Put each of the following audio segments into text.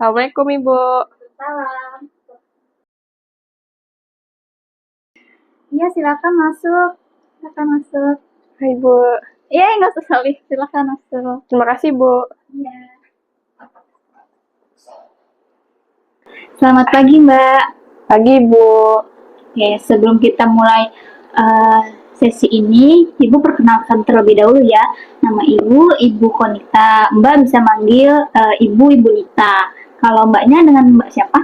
Assalamualaikum Ibu. Salam. Iya, silakan masuk. Silakan masuk. Hai Bu, Iya, nggak usah salih. Silakan masuk. terima kasih Bu. Iya. Selamat pagi, Mbak. Pagi Bu. Oke, sebelum kita mulai sesi ini, Ibu perkenalkan terlebih dahulu ya. Nama Ibu Konita. Mbak bisa manggil Ibu Nita. Kalau Mbaknya dengan Mbak siapa?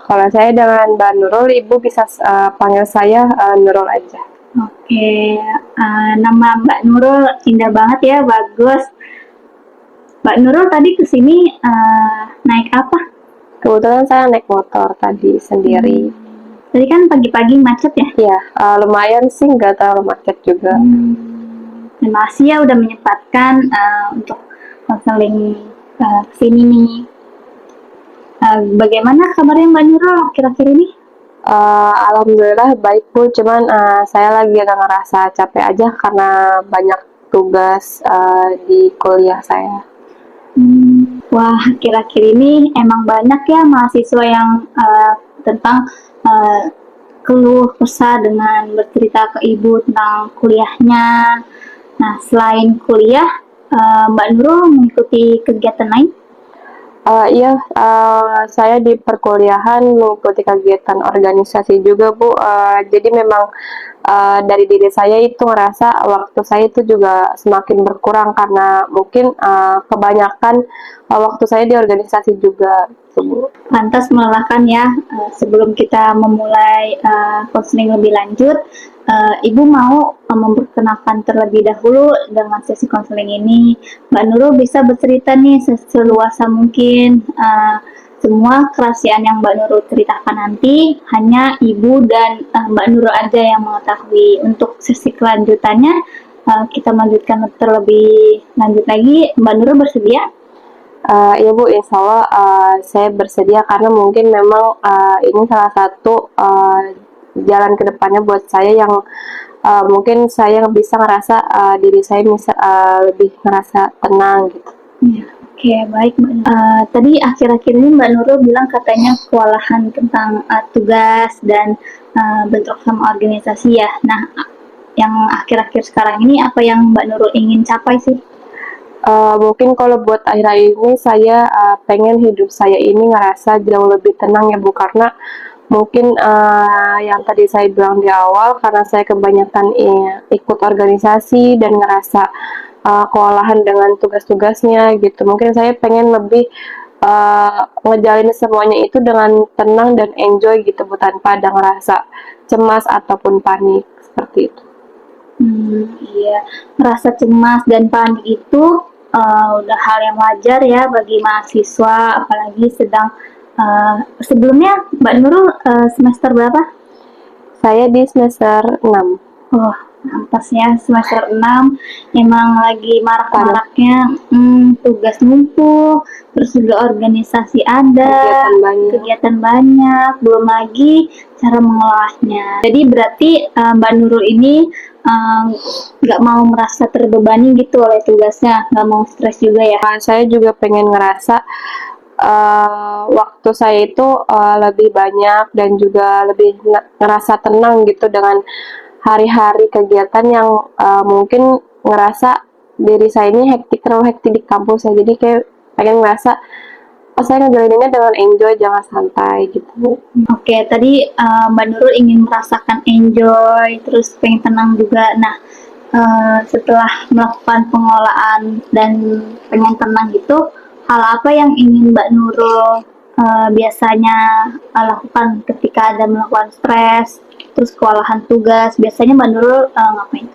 Kalau saya dengan Mbak Nurul, Ibu bisa panggil saya Nurul aja. Oke, nama Mbak Nurul indah banget ya, bagus. Mbak Nurul tadi kesini naik apa? Kebetulan saya naik motor tadi sendiri. Tadi kan pagi-pagi macet ya? Iya, lumayan sih, nggak terlalu macet juga. Terima kasih ya udah menyempatkan untuk konseling kesini nih. Bagaimana kabarnya Mbak Nurul akhir-akhir ini? Alhamdulillah baik Bu, cuman saya lagi agak ngerasa capek aja karena banyak tugas di kuliah saya. Wah, akhir-akhir ini emang banyak ya mahasiswa yang tentang keluh kesah dengan bercerita ke ibu tentang kuliahnya. Nah, selain kuliah, Mbak Nurul mengikuti kegiatan lain? Iya, saya di perkuliahan mengikuti kegiatan organisasi juga Bu. Jadi memang dari diri saya itu ngerasa waktu saya itu juga semakin berkurang karena mungkin kebanyakan waktu saya di organisasi juga, gitu, Bu. Lantas melelahkan ya. Sebelum kita memulai konseling lebih lanjut, Ibu mau memperkenalkan terlebih dahulu dengan sesi konseling ini. Mbak Nurul bisa bercerita nih seluasa mungkin. Semua kerahasiaan yang Mbak Nurul ceritakan nanti hanya Ibu dan Mbak Nurul aja yang mengetahui. Untuk sesi kelanjutannya kita melanjutkan terlebih lanjut lagi. Mbak Nurul bersedia? Iya Bu, insya Allah saya bersedia karena mungkin memang ini salah satu jalan kedepannya buat saya yang mungkin saya bisa ngerasa diri saya bisa lebih ngerasa tenang gitu. Ya, oke, baik Mbak. Tadi akhir-akhir ini Mbak Nurul bilang katanya kewalahan tentang tugas dan bentuk sama organisasi ya. Nah, yang akhir-akhir sekarang ini apa yang Mbak Nurul ingin capai sih? Mungkin kalau buat akhir-akhir ini saya pengen hidup saya ini ngerasa jauh lebih tenang ya Bu, karena mungkin yang tadi saya bilang di awal karena saya kebanyakan ikut organisasi dan ngerasa kewalahan dengan tugas-tugasnya gitu. Mungkin saya pengen lebih ngejalin semuanya itu dengan tenang dan enjoy gitu Bu, tanpa ada ngerasa cemas ataupun panik seperti itu. Iya, merasa cemas dan panik itu udah hal yang wajar ya bagi mahasiswa, apalagi sedang sebelumnya Mbak Nurul semester berapa? Saya di semester 6. Oh, pantas ya semester 6 emang lagi marak-maraknya tugas numpuk, terus juga organisasi ada, kegiatan banyak, belum lagi cara mengolahnya. Jadi berarti Mbak Nurul ini nggak mau merasa terbebani gitu oleh tugasnya, nggak mau stres juga ya. Saya juga pengen ngerasa waktu saya itu lebih banyak dan juga lebih ngerasa tenang gitu dengan hari-hari kegiatan yang mungkin ngerasa diri saya ini terlalu hektik di kampus ya. Jadi kayak pengen ngerasa saya ngejalaninnya dengan enjoy, jangan santai gitu. Oke, tadi Mbak Nurul ingin merasakan enjoy, terus pengen tenang juga. Nah, setelah melakukan pengolahan dan pengen tenang gitu, hal apa yang ingin Mbak Nurul biasanya lakukan ketika ada melakukan stres, terus kewalahan tugas? Biasanya Mbak Nurul ngapain?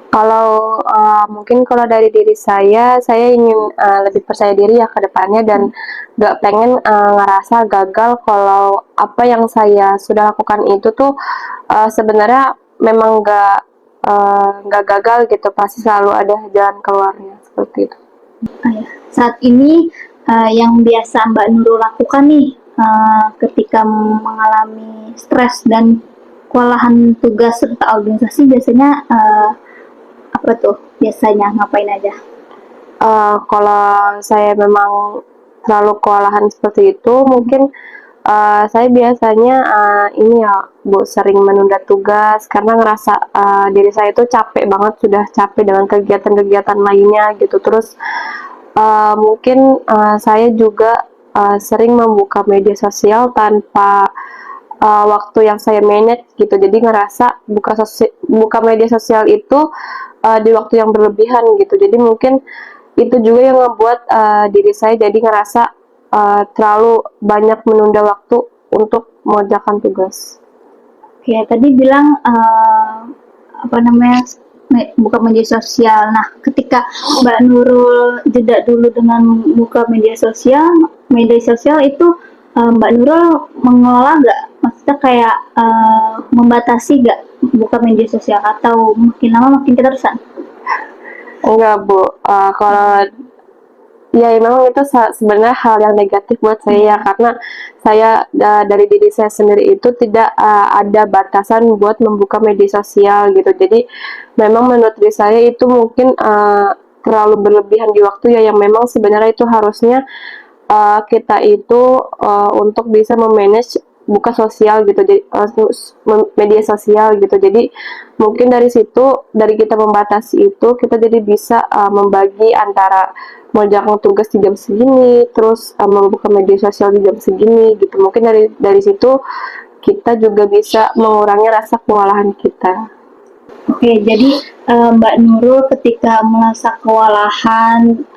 Kalau mungkin kalau dari diri saya ingin lebih percaya diri ya ke depannya dan gak pengen ngerasa gagal kalau apa yang saya sudah lakukan itu tuh sebenarnya memang gak gagal gitu, pasti selalu ada jalan keluarnya seperti itu. Saat ini yang biasa Mbak Nurul lakukan nih ketika mengalami stres dan kewalahan tugas serta organisasi biasanya apa tuh? Biasanya ngapain aja? Kalau saya memang terlalu kewalahan seperti itu, mungkin saya biasanya ini ya Bu, sering menunda tugas karena ngerasa diri saya itu capek banget, sudah capek dengan kegiatan-kegiatan lainnya gitu. Terus mungkin saya juga sering membuka media sosial tanpa waktu yang saya manage gitu. Jadi ngerasa buka media sosial itu di waktu yang berlebihan gitu. Jadi mungkin itu juga yang membuat diri saya jadi ngerasa terlalu banyak menunda waktu untuk mengerjakan tugas. Oke, tadi bilang apa namanya buka media sosial. Nah, ketika Mbak Nurul jeda dulu dengan buka media sosial itu Mbak Nurul mengelola nggak? Maksudnya kayak membatasi nggak buka media sosial atau makin lama makin keterusan? Enggak Bu, kalau ya memang itu sebenarnya hal yang negatif buat saya ya, karena saya dari diri saya sendiri itu tidak ada batasan buat membuka media sosial gitu. Jadi memang menurut diri saya itu mungkin terlalu berlebihan di waktu ya, yang memang sebenarnya itu harusnya kita itu untuk bisa memanage buka sosial gitu, jadi media sosial gitu. Jadi mungkin dari situ, dari kita membatasi itu, kita jadi bisa membagi antara mengerjakan tugas di jam segini, terus membuka media sosial di jam segini gitu. Mungkin dari situ kita juga bisa mengurangi rasa kewalahan kita. Oke, jadi Mbak Nurul ketika merasa kewalahan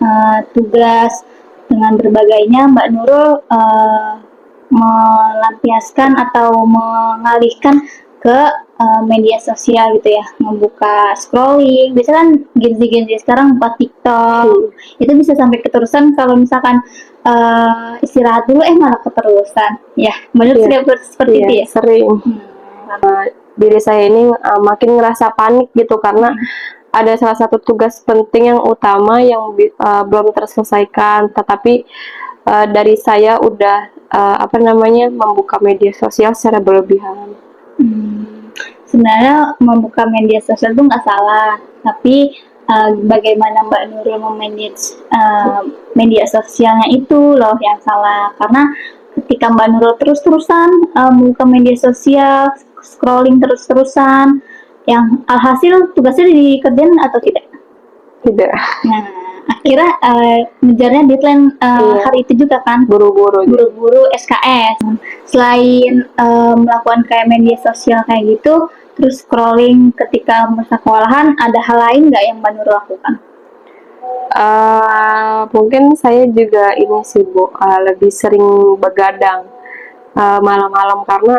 tugas dengan berbagainya, Mbak Nurul melampiaskan atau mengalihkan ke media sosial gitu ya, membuka scrolling. Biasanya kan Gen Z sekarang buka TikTok, itu bisa sampai keterusan kalau misalkan istirahat dulu malah keterusan. Ya, menurut saya seperti itu ya. Sering. Diri saya ini makin ngerasa panik gitu karena ada salah satu tugas penting yang utama yang belum terselesaikan, tetapi dari saya udah membuka media sosial secara berlebihan. Sebenarnya membuka media sosial itu nggak salah, tapi bagaimana Mbak Nurul memanage media sosialnya itu loh yang salah. Karena ketika Mbak Nurul terus-terusan membuka media sosial, scrolling terus-terusan, yang alhasil tugasnya dikerjain atau tidak? Tidak. Nah, akhirnya ngejarnya deadline hari itu juga kan, buru-buru SKS. Selain melakukan kayak media sosial kayak gitu, terus scrolling ketika merasa kewalahan, ada hal lain nggak yang Mbak Nurul lakukan? Mungkin saya juga ini sih Bu, lebih sering begadang malam-malam karena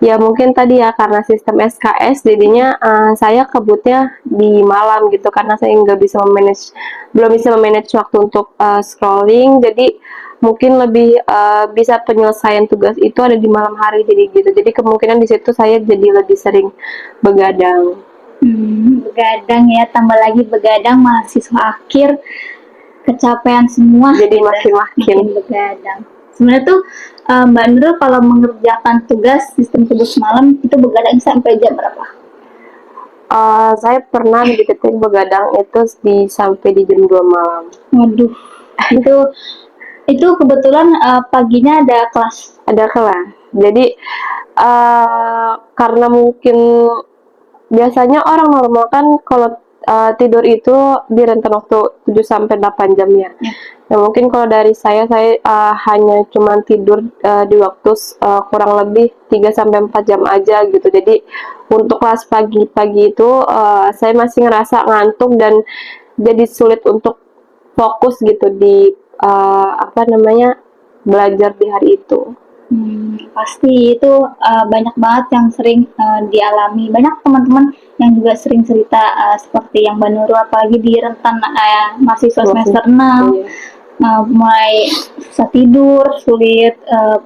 ya mungkin tadi ya karena sistem SKS jadinya saya kebutnya di malam gitu, karena saya belum bisa memanage waktu untuk scrolling. Jadi mungkin lebih bisa penyelesaian tugas itu ada di malam hari, jadi gitu. Jadi kemungkinan di situ saya jadi lebih sering begadang. Begadang ya, tambah lagi begadang mahasiswa akhir, kecapean semua. Jadi makin begadang. Sebenarnya tuh Mbak Nurul kalau mengerjakan sistem tugas malam itu begadang sampai jam berapa? Saya pernah diketik begadang itu sampai di jam 2 malam. Waduh, itu kebetulan paginya ada kelas. Jadi karena mungkin biasanya orang normal kan kalau tidur itu di rentan waktu 7 sampai 8 jam ya. Nah, mungkin kalau dari saya hanya cuma tidur di waktu kurang lebih 3 sampai 4 jam aja gitu. Jadi untuk kelas pagi-pagi itu saya masih ngerasa ngantuk dan jadi sulit untuk fokus gitu di belajar di hari itu. Pasti itu banyak banget yang sering dialami. Banyak teman-teman yang juga sering cerita seperti yang Mbak Nurul, apalagi di rentan mahasiswa semester 6, mulai susah tidur, sulit,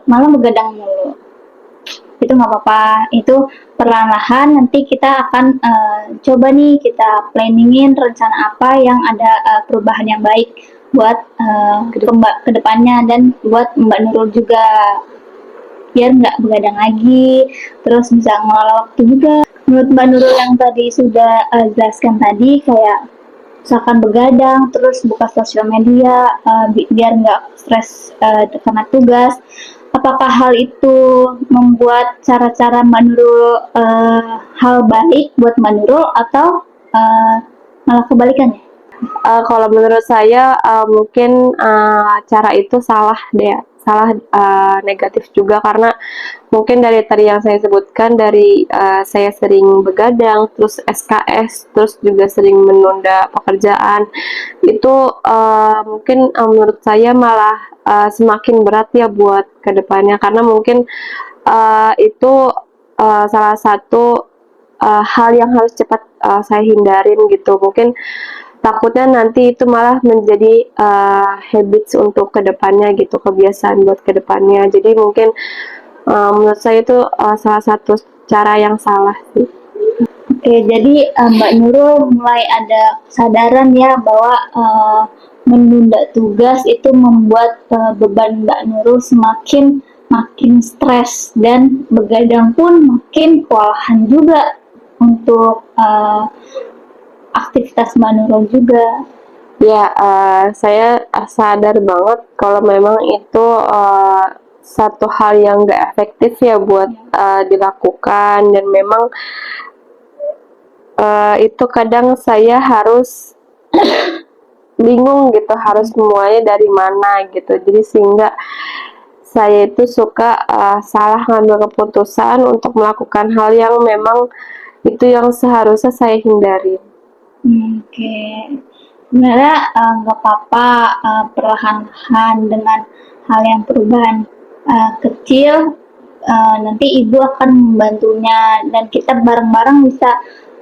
malah begadang mulu. Itu nggak apa-apa, itu perlahan-lahan nanti kita akan coba nih kita planningin rencana apa yang ada perubahan yang baik buat ke depannya dan buat Mbak Nurul juga, biar nggak begadang lagi, terus bisa ngelola waktu juga. Menurut Mbak Nurul yang tadi sudah jelaskan tadi, kayak misalkan begadang, terus buka sosial media biar nggak stres karena tugas. Apakah hal itu membuat cara-cara Mbak Nurul hal baik buat Mbak Nurul atau malah kebalikannya? Kalau menurut saya mungkin cara itu salah deh, salah negatif juga karena mungkin dari tadi yang saya sebutkan dari saya sering begadang, terus SKS, terus juga sering menunda pekerjaan itu mungkin menurut saya malah semakin berat ya buat kedepannya karena mungkin itu salah satu hal yang harus cepat saya hindarin gitu. Mungkin takutnya nanti itu malah menjadi habits untuk kedepannya gitu, kebiasaan buat kedepannya. Jadi mungkin menurut saya itu salah satu cara yang salah sih. Oke, jadi Mbak Nurul mulai ada kesadaran ya bahwa menunda tugas itu membuat beban Mbak Nurul semakin makin stres dan begadang pun makin kewalahan juga untuk aktivitas Mbak Nurul juga. Ya, saya sadar banget kalau memang itu satu hal yang gak efektif ya buat dilakukan dan memang itu kadang saya harus bingung gitu harus mulainya dari mana gitu. Jadi sehingga saya itu suka salah ngambil keputusan untuk melakukan hal yang memang itu yang seharusnya saya hindari. Oke, sebenarnya nggak apa-apa perlahan-lahan dengan hal yang perubahan kecil. Nanti ibu akan membantunya dan kita bareng-bareng bisa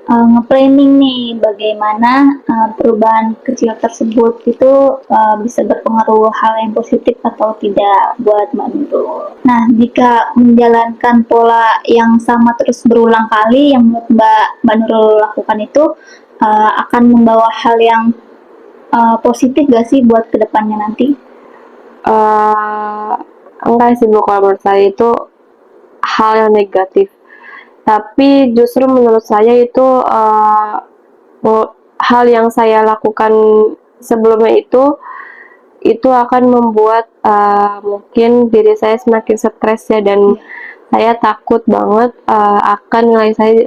nge-planning nih bagaimana perubahan kecil tersebut itu bisa berpengaruh hal yang positif atau tidak buat Mbak Nurul. Nah, jika menjalankan pola yang sama terus berulang kali yang menurut Mbak Nurul lakukan itu akan membawa hal yang positif gak sih buat kedepannya nanti? Enggak sih Bu, kalau menurut saya itu hal yang negatif. Tapi justru menurut saya itu hal yang saya lakukan sebelumnya itu akan membuat mungkin diri saya semakin stres ya dan saya takut banget akan nilai saya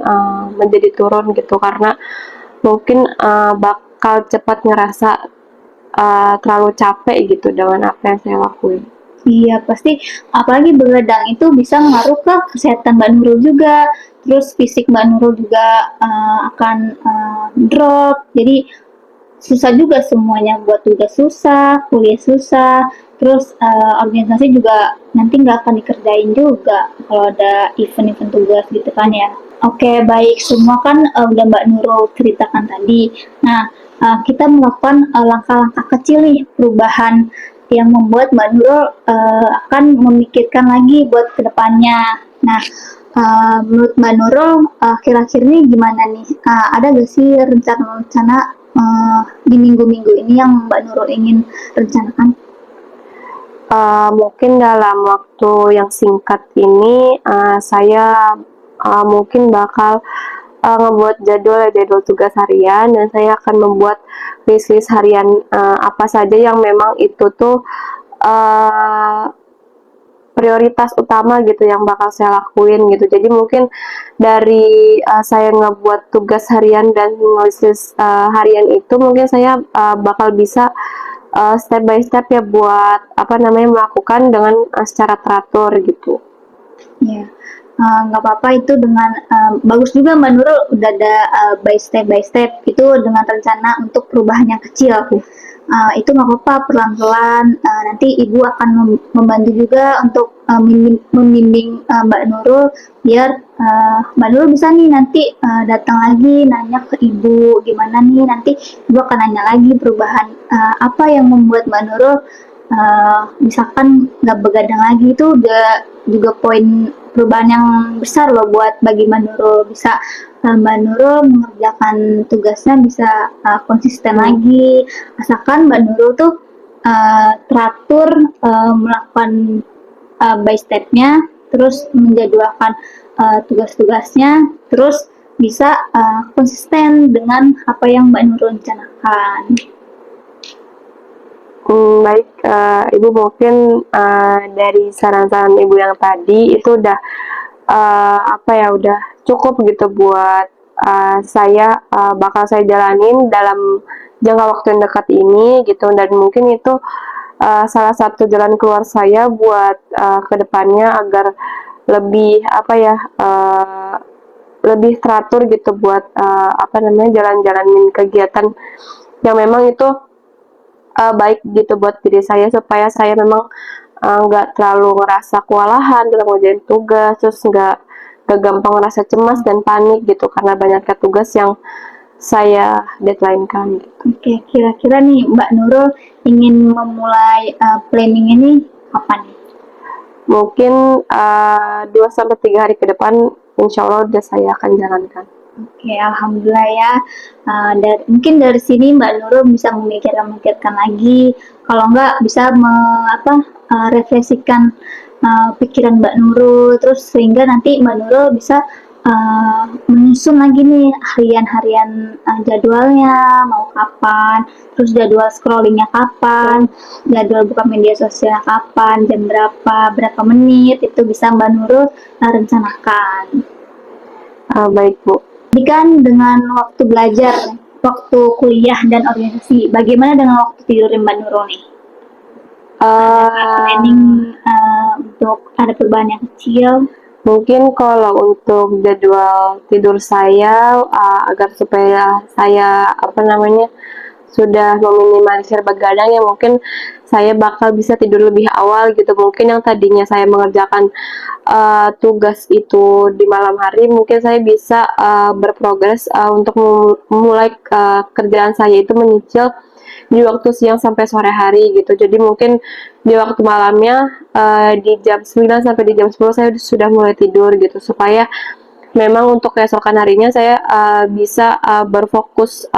menjadi turun gitu karena mungkin bakal cepat ngerasa terlalu capek gitu dengan apa yang saya lakuin. Iya, pasti apalagi begadang itu bisa ngaruh ke kesehatan Mbak Nurul juga. Terus fisik Mbak Nurul juga akan drop. Jadi susah juga semuanya, buat tugas susah, kuliah susah, terus organisasi juga nanti nggak akan dikerjain juga kalau ada event-event tugas gitu kan ya. Oke, baik, semua kan udah Mbak Nurul ceritakan tadi. Nah, kita melakukan langkah-langkah kecil nih perubahan yang membuat Mbak Nurul akan memikirkan lagi buat kedepannya. Nah, menurut Mbak Nurul kira-kira ini gimana nih? Ada gak sih rencana-rencana di minggu-minggu ini yang Mbak Nurul ingin rencanakan? Mungkin dalam waktu yang singkat ini saya mungkin bakal ngebuat jadwal tugas harian dan saya akan membuat list harian apa saja yang memang itu tuh prioritas utama gitu yang bakal saya lakuin gitu. Jadi mungkin dari saya ngebuat tugas harian dan list harian itu mungkin saya bakal bisa step by step ya buat melakukan dengan secara teratur gitu. Ya, nggak apa-apa itu dengan bagus juga Mbak Nurul udah ada by step itu dengan rencana untuk perubahan yang kecil. Itu nggak apa-apa pelan-pelan. Nanti ibu akan membantu juga untuk membimbing Mbak Nurul biar Mbak Nurul bisa nih nanti datang lagi nanya ke ibu gimana nih nanti ibu akan nanya lagi perubahan apa yang membuat Mbak Nurul misalkan nggak begadang lagi itu udah juga poin perubahan yang besar loh buat bagi Mbak Nurul. Bisa Mbak Nurul mengerjakan tugasnya bisa konsisten lagi asalkan Mbak Nurul tuh teratur melakukan by stepnya terus menjadwalkan tugas-tugasnya terus bisa konsisten dengan apa yang Mbak Nurul rencanakan. Baik, Ibu mungkin dari saran-saran Ibu yang tadi itu udah udah cukup gitu buat bakal saya jalanin dalam jangka waktu yang dekat ini gitu, dan mungkin itu salah satu jalan keluar saya buat kedepannya agar lebih lebih teratur gitu buat jalan-jalanin kegiatan yang memang itu baik gitu buat diri saya, supaya saya memang nggak terlalu ngerasa kewalahan dalam ngerjain tugas, terus nggak gampang ngerasa cemas dan panik gitu karena banyaknya tugas yang saya deadline-kan gitu. Oke, kira-kira nih Mbak Nurul ingin memulai planning ini kapan nih? Mungkin 2-3 hari ke depan insya Allah udah saya akan jalankan. Oke, alhamdulillah ya. Mungkin dari sini Mbak Nurul bisa memikirkan lagi. Kalau enggak bisa refleksikan pikiran Mbak Nurul, terus sehingga nanti Mbak Nurul bisa menyusun lagi nih harian-harian jadwalnya mau kapan, terus jadwal scrollingnya kapan, jadwal buka media sosialnya kapan, jam berapa menit, itu bisa Mbak Nurul rencanakan. Baik Bu. Jadi kan dengan waktu belajar, waktu kuliah dan organisasi, bagaimana dengan waktu tidur Mbak Nurul nih? Planning untuk ada perubahan yang kecil? Mungkin kalau untuk jadwal tidur saya, agar supaya saya sudah meminimalisir begadang, ya mungkin saya bakal bisa tidur lebih awal gitu. Mungkin yang tadinya saya mengerjakan tugas itu di malam hari, mungkin saya bisa berprogres untuk memulai kerjaan saya itu menyicil di waktu siang sampai sore hari gitu. Jadi mungkin di waktu malamnya di jam 9 sampai di jam 10 saya sudah mulai tidur gitu, supaya memang untuk keesokan harinya saya bisa berfokus,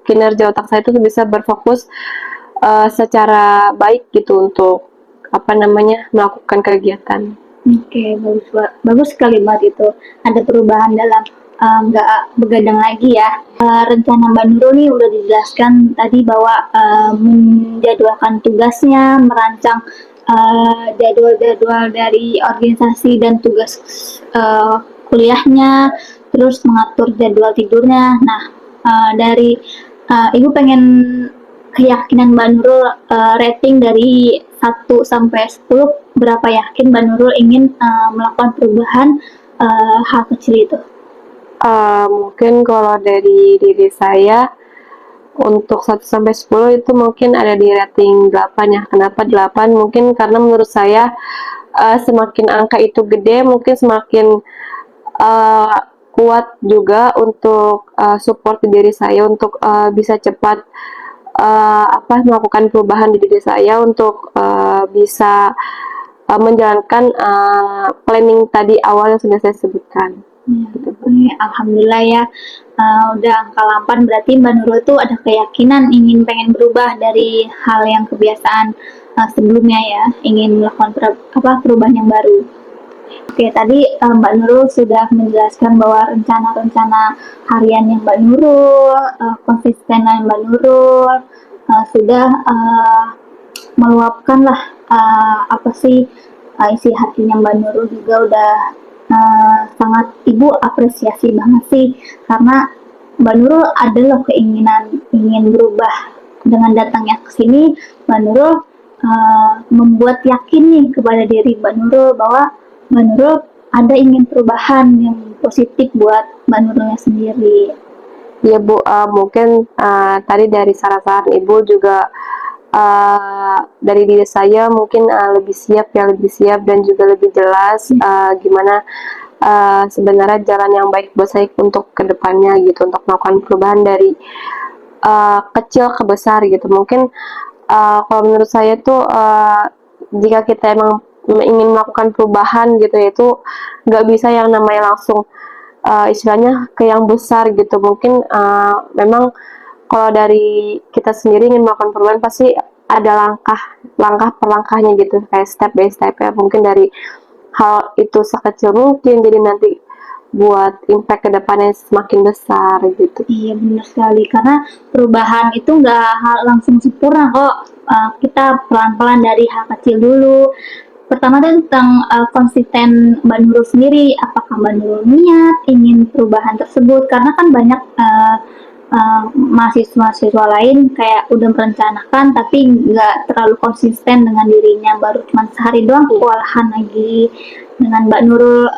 kinerja otak saya itu bisa berfokus secara baik gitu untuk melakukan kegiatan. Oke, bagus sekali Mbak itu. Ada perubahan dalam nggak begadang lagi ya. Rencana Mbak Nurul nih udah dijelaskan tadi bahwa menjadwalkan tugasnya, merancang jadwal-jadwal dari organisasi dan tugas kuliahnya, terus mengatur jadwal tidurnya. Nah, dari Ibu pengen keyakinan Mbak Nurul rating dari 1 sampai 10, berapa yakin Mbak Nurul ingin melakukan perubahan hal kecil itu? Mungkin kalau dari diri saya untuk 1-10 itu mungkin ada di rating 8 ya. Kenapa 8? Mungkin karena menurut saya semakin angka itu gede, mungkin semakin kuat juga untuk support di diri saya untuk bisa cepat melakukan perubahan di diri saya untuk bisa menjalankan planning tadi awal yang sudah saya sebutkan. Alhamdulillah ya, udah angka 8, berarti Mbak Nurul itu ada keyakinan pengen berubah dari hal yang kebiasaan sebelumnya ya, ingin melakukan perubahan yang baru. Oke, tadi Mbak Nurul sudah menjelaskan bahwa rencana-rencana harian yang Mbak Nurul, konsistenan Mbak Nurul sudah meluapkan lah isi hatinya Mbak Nurul juga udah sangat Ibu apresiasi banget sih, karena Mbak Nurul ada loh keinginan ingin berubah. Dengan datangnya ke sini, Mbak Nurul membuat yakin nih kepada diri Mbak Nurul bahwa Mbak Nurul ada ingin perubahan yang positif buat Mbak Nurulnya sendiri. Ya Bu, mungkin tadi dari saran-saran Ibu juga dari diri saya mungkin lebih siap dan juga lebih jelas gimana sebenarnya jalan yang baik buat saya untuk kedepannya gitu, untuk melakukan perubahan dari kecil ke besar gitu. Mungkin kalau menurut saya tuh jika kita emang ingin melakukan perubahan gitu, yaitu nggak bisa yang namanya langsung istilahnya ke yang besar gitu. Mungkin memang kalau dari kita sendiri ingin melakukan perubahan pasti ada langkah per langkahnya gitu, kayak step by step ya. Mungkin dari hal itu sekecil mungkin, jadi nanti buat impact ke depannya semakin besar gitu. Iya benar sekali, karena perubahan itu nggak hal langsung sempurna kok. Kita pelan-pelan dari hal kecil dulu. Pertama tuh tentang konsisten Mbak Nurul sendiri, apakah Mbak Nurul niat ingin perubahan tersebut? Karena kan banyak mahasiswa-mahasiswa lain kayak udah merencanakan tapi nggak terlalu konsisten dengan dirinya, baru cuma sehari doang kewalahan lagi. Dengan Mbak Nurul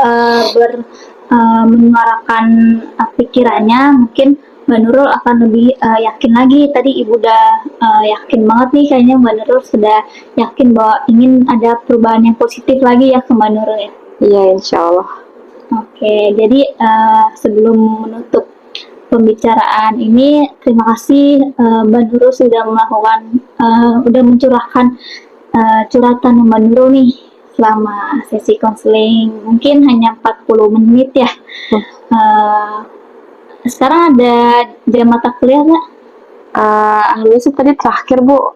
menyuarakan pikirannya, mungkin Mbak Nurul akan lebih yakin lagi. Tadi Ibu udah yakin banget nih, kayaknya Mbak Nurul sudah yakin bahwa ingin ada perubahan yang positif lagi ya ke Mbak Nurul ya. Iya, insya Allah. Oke, jadi sebelum menutup pembicaraan ini, terima kasih Mbak Nurul sudah udah mencurahkan curhatan Mbak Nurul nih selama sesi konseling. Mungkin hanya 40 menit ya. Sekarang ada jam mata kuliah nggak? Alhamdulillah sih tadi terakhir Bu,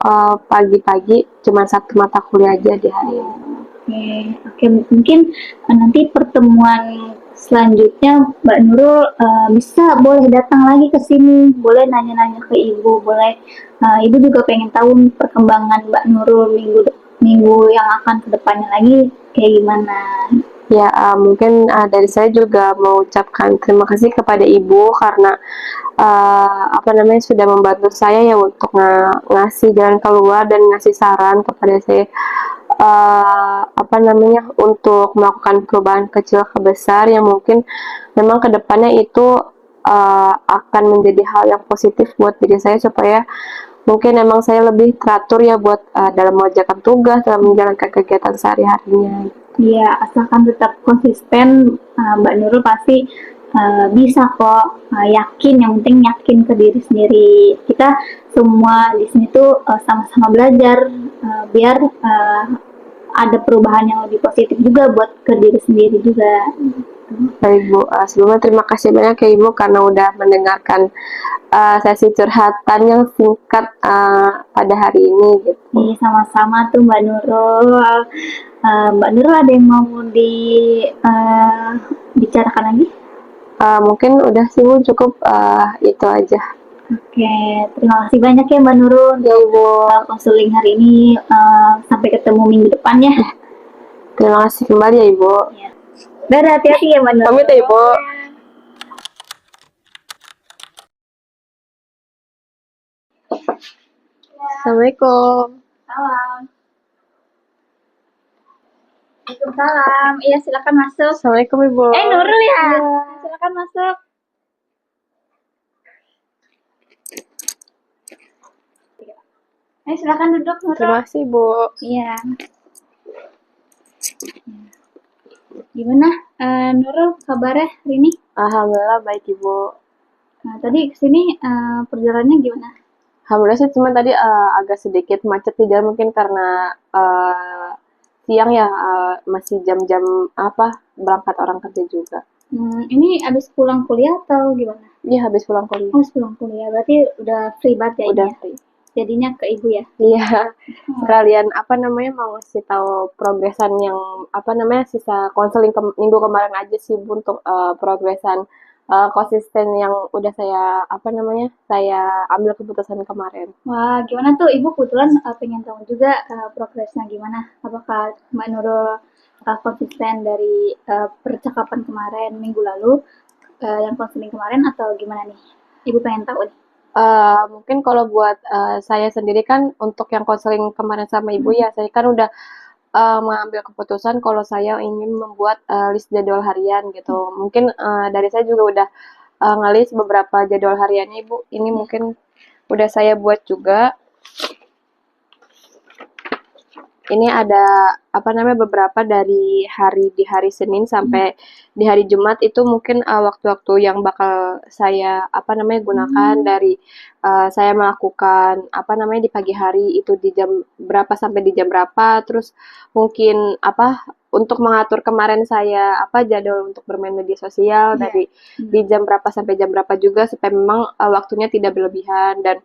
pagi-pagi cuma 1 mata kuliah aja di hari ini. Oke, mungkin nanti pertemuan selanjutnya Mbak Nurul boleh datang lagi ke sini, boleh nanya-nanya ke Ibu, boleh Ibu juga pengen tahu perkembangan Mbak Nurul minggu yang akan kedepannya lagi kayak gimana. Ya, mungkin dari saya juga mau ucapkan terima kasih kepada Ibu karena sudah membantu saya ya untuk ngasih jalan keluar dan ngasih saran kepada saya untuk melakukan perubahan kecil ke besar yang mungkin memang kedepannya itu akan menjadi hal yang positif buat diri saya supaya mungkin emang saya lebih teratur ya buat dalam mengerjakan tugas, dalam menjalankan kegiatan sehari-harinya. Iya, asalkan tetap konsisten, Mbak Nurul pasti bisa kok. Yakin, yang penting yakin ke diri sendiri. Kita semua di sini tuh sama-sama belajar biar ada perubahan yang lebih positif juga buat ke diri sendiri juga. Baik Bu, sebelumnya terima kasih banyak ya Ibu karena udah mendengarkan sesi curhatan yang singkat pada hari ini gitu. Iya, sama-sama tuh Mbak Nurul. Mbak Nurul ada yang mau dibicarakan lagi? Mungkin udah sih Bu, cukup itu aja. Oke, terima kasih banyak ya Mbak Nurul Ya Ibu. konseling hari ini. Sampai ketemu minggu depan ya. Terima kasih kembali ya Ibu. Ya. Dadah, hati-hati ya Mbak Nurul. Pamit ya Ibu. Assalamualaikum. Salam. Waalaikumsalam. Iya, silakan masuk. Assalamualaikum Ibu. Nurul ya? Iya. Silakan masuk. Silakan duduk Nurul. Terima kasih Bu. Iya. Gimana Nurul kabarnya hari ini? Alhamdulillah baik Ibu. Nah, tadi kesini perjalanannya gimana? Alhamdulillah sih cuma tadi agak sedikit macet di jalan mungkin karena siang ya masih jam-jam berangkat orang kerja juga. Ini habis pulang kuliah atau gimana? Iya habis pulang kuliah. Habis pulang kuliah, berarti udah free banget ya? Udah ini ya? free. Jadinya ke Ibu ya? Iya. Sekalian mau ngasih tahu progresan yang sisa konseling minggu kemarin aja sih Bu, untuk progresan konsisten yang udah saya saya ambil keputusan kemarin. Wah, gimana tuh Ibu? Kebetulan pengen tahu juga progresnya gimana. Apakah Mbak Nurul konsisten dari percakapan kemarin minggu lalu, yang konseling kemarin atau gimana nih? Ibu pengen tahu nih. Mungkin kalau buat saya sendiri kan untuk yang konseling kemarin sama Ibu ya, saya kan udah mengambil keputusan kalau saya ingin membuat list jadwal harian gitu. Mungkin dari saya juga udah ngelis beberapa jadwal hariannya Ibu. Ini mungkin udah saya buat juga. Ini ada beberapa dari di hari Senin sampai di hari Jumat itu mungkin waktu-waktu yang bakal saya gunakan dari saya melakukan di pagi hari itu di jam berapa sampai di jam berapa, terus mungkin untuk mengatur kemarin saya jadwal untuk bermain media sosial dari di jam berapa sampai jam berapa juga supaya memang waktunya tidak berlebihan, dan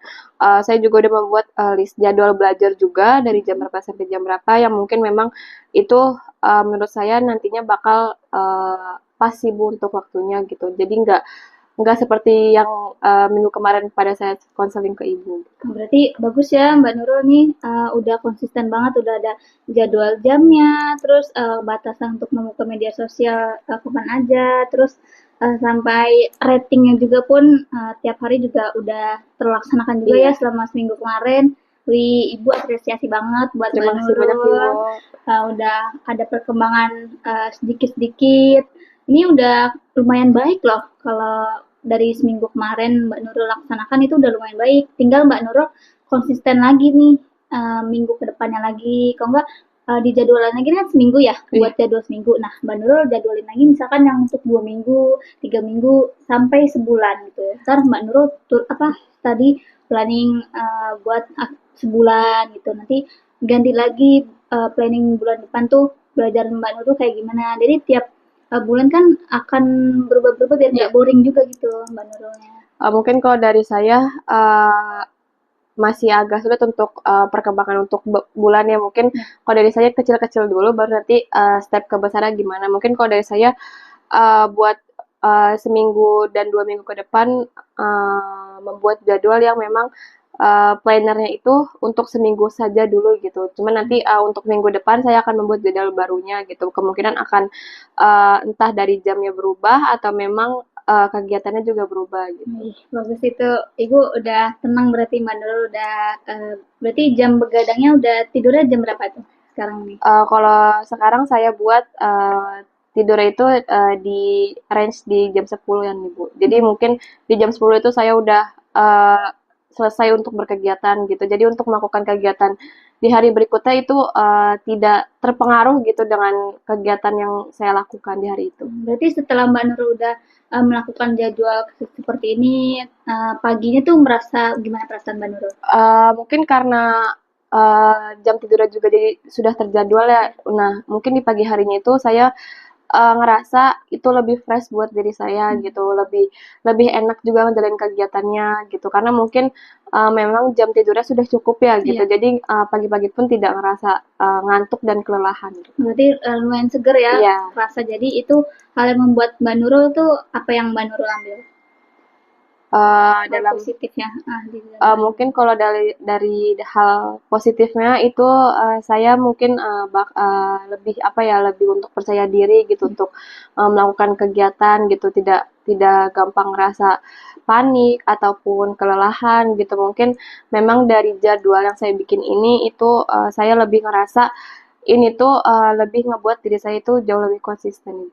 saya juga udah membuat list jadwal belajar juga dari jam berapa sampai jam berapa yang mungkin memang itu menurut saya nantinya bakal pas sih Bu untuk waktunya gitu. Jadi nggak seperti yang minggu kemarin pada saya konseling ke Ibu. Berarti bagus ya Mbak Nurul nih, udah konsisten banget, udah ada jadwal jamnya, terus batasan untuk membuka media sosial kapan aja, terus sampai ratingnya juga pun tiap hari juga udah terlaksanakan juga ya Iya. selama seminggu kemarin. Wih, Ibu apresiasi banget buat Mbak Terima kasih banyak Nurul. Ibu. Udah ada perkembangan sedikit-sedikit. Ini udah lumayan baik loh kalau dari seminggu kemarin Mbak Nurul laksanakan itu udah lumayan baik. Tinggal Mbak Nurul konsisten lagi nih minggu kedepannya lagi. Kalau enggak dijadwalin lagi kan seminggu ya buat Iya. jadwal seminggu. Nah Mbak Nurul jadwalin lagi misalkan yang untuk 2 minggu, 3 minggu sampai sebulan gitu ya. Ntar Mbak Nurul tadi planning buat sebulan gitu. Nanti ganti lagi planning bulan depan tuh belajar Mbak Nurul kayak gimana. Jadi tiap bulan kan akan berubah-berubah biar nggak Iya. boring juga gitu Mbak Nurulnya. Mungkin kalau dari saya masih agak sulit untuk perkembangan untuk bulan ya. Mungkin kalau dari saya kecil-kecil dulu, baru nanti step ke besarnya gimana. Mungkin kalau dari saya buat seminggu dan 2 minggu ke depan membuat jadwal yang memang plannernya itu untuk seminggu saja dulu gitu. Cuman nanti untuk minggu depan saya akan membuat jadwal barunya gitu. Kemungkinan akan entah dari jamnya berubah atau memang kegiatannya juga berubah gitu. Ih, bagus itu. Ibu udah tenang berarti Mbak Nurul udah berarti jam begadangnya udah tidurnya jam berapa tuh sekarang nih? Kalau sekarang saya buat tidur itu di range di jam 10 ya nih Bu. Jadi mungkin di jam 10 itu saya udah selesai untuk berkegiatan gitu. Jadi untuk melakukan kegiatan di hari berikutnya itu tidak terpengaruh gitu dengan kegiatan yang saya lakukan di hari itu. Berarti setelah Mbak Nurul udah melakukan jadwal seperti ini, paginya tuh merasa gimana perasaan Mbak Nurul? Mungkin karena jam tidurnya juga jadi sudah terjadwal ya. Nah, mungkin di pagi harinya itu saya ngerasa itu lebih fresh buat diri saya gitu, lebih lebih enak juga ngejalanin kegiatannya gitu. Karena mungkin memang jam tidurnya sudah cukup ya gitu. Iya. Jadi pagi-pagi pun tidak ngerasa ngantuk dan kelelahan gitu. Berarti lumayan seger ya Iya. rasa. Jadi itu hal yang membuat Mbak Nurul tuh apa yang Mbak Nurul ambil? Hal Dalam positifnya di dalam mungkin kalau dari hal positifnya itu saya mungkin lebih apa ya, lebih untuk percaya diri gitu untuk melakukan kegiatan gitu, tidak tidak gampang ngerasa panik ataupun kelelahan gitu. Mungkin memang dari jadwal yang saya bikin ini itu saya lebih ngerasa ini tuh lebih ngebuat diri saya itu jauh lebih konsisten.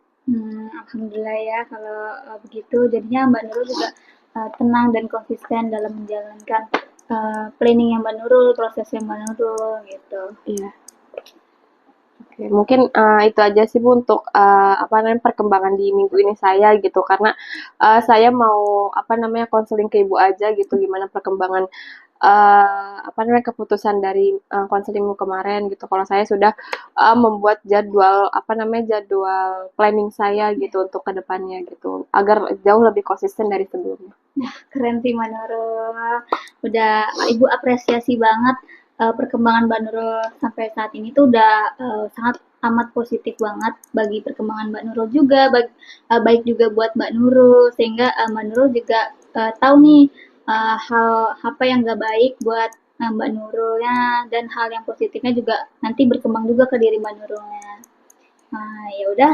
Alhamdulillah ya kalau begitu jadinya Mbak Nurul juga tenang dan konsisten dalam menjalankan planning yang Mbak Nurul, proses yang Mbak Nurul gitu. Iya. Oke, mungkin itu aja sih Bu untuk apa namanya perkembangan di minggu ini saya gitu karena saya mau apa namanya konseling ke Ibu aja gitu gimana perkembangan apa namanya keputusan dari konselingmu kemarin gitu. Kalau saya sudah membuat jadwal apa namanya jadwal planning saya gitu untuk kedepannya gitu agar jauh lebih konsisten dari sebelumnya. Keren sih Mbak Nurul. Udah Ibu apresiasi banget perkembangan Mbak Nurul sampai saat ini tuh udah sangat amat positif banget bagi perkembangan Mbak Nurul juga, baik juga buat Mbak Nurul sehingga Mbak Nurul juga tahu nih hal apa yang gak baik buat Mbak Nurulnya dan hal yang positifnya juga nanti berkembang juga ke diri Mbak Nurulnya. Nah, ya udah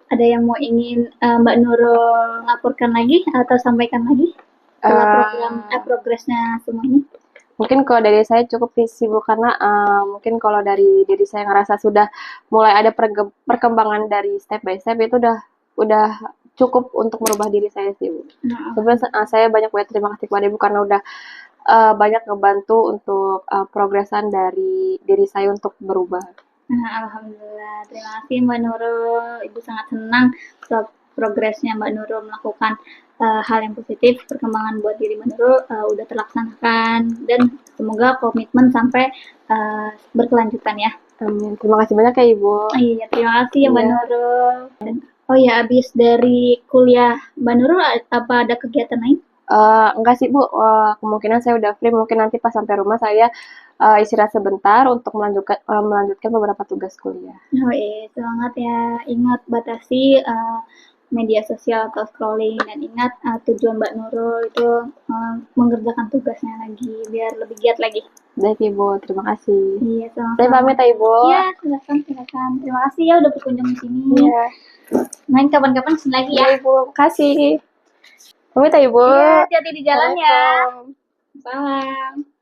ada yang mau ingin Mbak Nurul laporkan lagi atau sampaikan lagi setelah program progresnya semua ini? Mungkin kalau dari saya cukup sih Bu karena mungkin kalau dari diri saya ngerasa sudah mulai ada perkembangan dari step by step itu udah cukup untuk merubah diri saya sih Bu. Sebenarnya saya banyak banget terima kasih kepada Ibu karena udah banyak ngebantu untuk progresan dari diri saya untuk berubah. Alhamdulillah, terima kasih Mbak Nurul. Ibu sangat senang progresnya Mbak Nurul melakukan hal yang positif, perkembangan buat diri Mbak Nurul udah terlaksanakan dan semoga komitmen sampai berkelanjutan ya. Amin. Terima kasih banyak ya Ibu. Iya, terima kasih ya Mbak Nurul. Oh ya, habis dari kuliah Mbak Nurul apa ada kegiatan lain? Enggak sih Bu, kemungkinan saya udah free, mungkin nanti pas sampai rumah saya istirahat sebentar untuk melanjutkan beberapa tugas kuliah. Oh iya, semangat ya. Ingat batasi media sosial atau scrolling, dan ingat tujuan Mbak Nurul itu mengerjakan tugasnya lagi biar lebih giat lagi. Baik Ibu, terima kasih. Iya, sama-sama. Saya pamit ya Ibu. Iya, silakan, silakan. Terima kasih ya udah berkunjung di sini. Iya. Main kapan-kapan sini lagi ya. Iya Ibu, makasih. Pamit ya Ibu. Iya, hati-hati di jalan ya. Assalamualaikum. Salam.